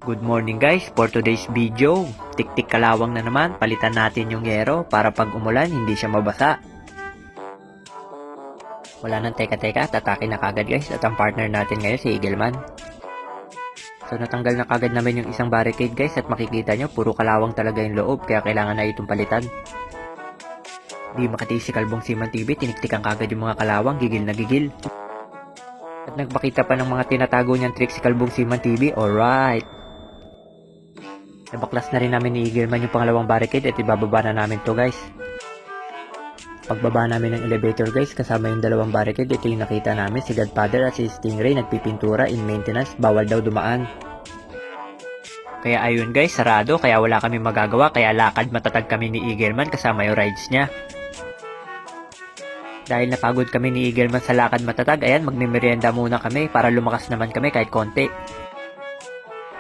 Good morning guys, for today's video, tik-tik kalawang na naman, palitan natin yung yero para pag umulan hindi siya mabasa. Wala nang teka-teka, tatake na kagad guys at ang partner natin ngayon si Eagleman. So natanggal na kagad namin yung isang barricade guys at makikita nyo puro kalawang talaga yung loob kaya kailangan na itong palitan. Di makatiis si Kalbong Seaman TV, tiniktikan kagad yung mga kalawang, gigil na gigil. At nagpakita pa ng mga tinatago niyang trick si Kalbong Seaman TV, alright. Nabaklas na rin namin ni Eagleman yung pangalawang barricade at ibababa na namin to guys. Pagbaba namin ng elevator guys, kasama yung dalawang barricade, ito yung nakita namin si Godfather at si Stingray nagpipintura in maintenance, bawal daw dumaan. Kaya ayun guys, sarado, kaya wala kami magagawa, kaya lakad matatag kami ni Eagleman kasama yung rides niya. Dahil napagod kami ni Eagleman sa lakad matatag, ayan magmimerienda muna kami para lumakas naman kami kahit konti.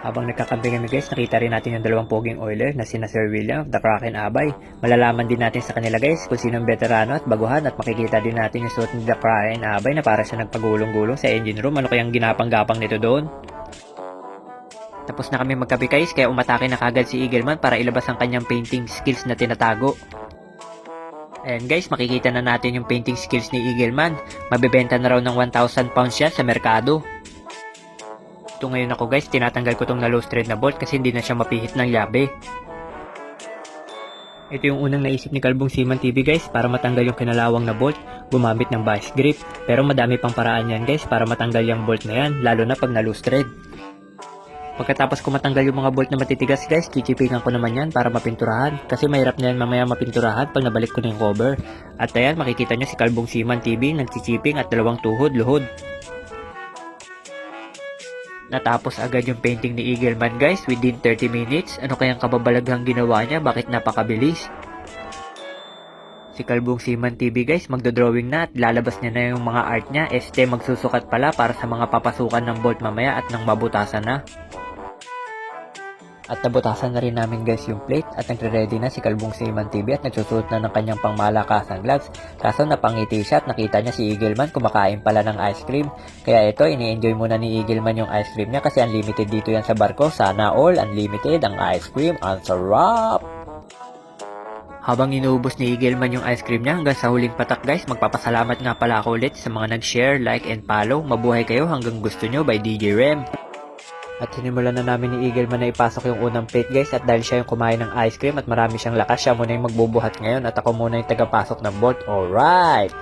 Habang nagkakampi kami guys, nakita rin natin yung dalawang poging oiler na sina Sir William, The Kraken Abay. Malalaman din natin sa kanila guys kung sinong veterano at baguhan at makikita din natin yung suot ni The Kraken Abay na para siya nagpagulong-gulong sa engine room. Ano kayang ginapang-gapang nito doon? Tapos na kami magkape guys, kaya umatake na kagad si Eagleman para ilabas ang kanyang painting skills na tinatago. Ayan guys, makikita na natin yung painting skills ni Eagleman. Mabebenta na raw ng 1,000 pounds yan sa merkado. Ito ngayon ako guys, tinatanggal ko tong na low thread na bolt kasi hindi na siya mapihit ng yabe. Ito yung unang naisip ni Kalbong Seaman TV guys para matanggal yung kinalawang na bolt, gumamit ng vice grip. Pero madami pang paraan yan guys para matanggal yung bolt na yan, lalo na pag na loose thread. Pagkatapos ko matanggal yung mga bolt na matitigas guys, chichipingan ko naman yan para mapinturahan. Kasi mahirap na yan mamaya mapinturahan pag nabalik ko na yung cover. At ayan, makikita nyo si Kalbong Seaman TV nagchichiping at dalawang tuhod, luhod. Natapos agad yung painting ni Eagleman guys within 30 minutes. Ano kayang kababalaghang ginawa niya? Bakit napakabilis? Si Kalbong Seaman TV guys magdodrawing na at lalabas niya na yung mga art niya. Magsusukat pala para sa mga papasukan ng bolt mamaya at nang mabutasan na. At nabutasan na rin namin guys yung plate at nagre-ready na si Kalbong Seaman TV at nagsusuot na ng kanyang pangmalakasang gloves. Kaso napangiti siya at nakita niya si Eagleman kumakain pala ng ice cream. Kaya ito, ini-enjoy muna ni Eagleman yung ice cream niya kasi unlimited dito yan sa barko. Sana all unlimited ang ice cream. Ang sarap! Habang inuubos ni Eagleman yung ice cream niya hanggang sa huling patak guys, magpapasalamat nga pala ako ulit sa mga nag-share, like, and follow. Mabuhay kayo hanggang gusto nyo by DJ Rem. At sinimulan na namin ni Eagleman na ipasok yung unang plate guys at dahil siya yung kumain ng ice cream at marami siyang lakas, siya muna yung magbubuhat ngayon at ako muna yung tagapasok ng bolt. Alright!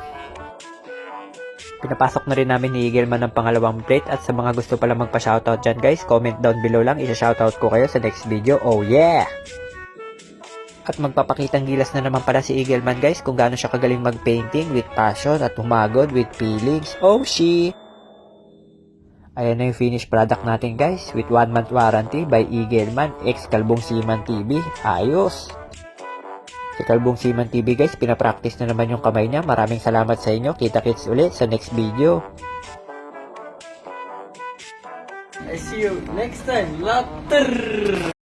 Pinapasok na rin namin ni Eagleman ng pangalawang plate at sa mga gusto pala magpa-shoutout dyan guys, comment down below lang, isa-shoutout ko kayo sa next video. Oh yeah! At magpapakitang gilas na naman pala si Eagleman guys kung gaano siya kagaling mag-painting with passion at humagod with feelings. Oh shit! Ayan na yung finished product natin guys with 1 month warranty by Eagleman x Kalbong Seaman TV. Ayos! Si Kalbong Seaman TV guys, pinapractice na naman yung kamay niya. Maraming salamat sa inyo. Kita-kits ulit sa next video. I see you next time. Later!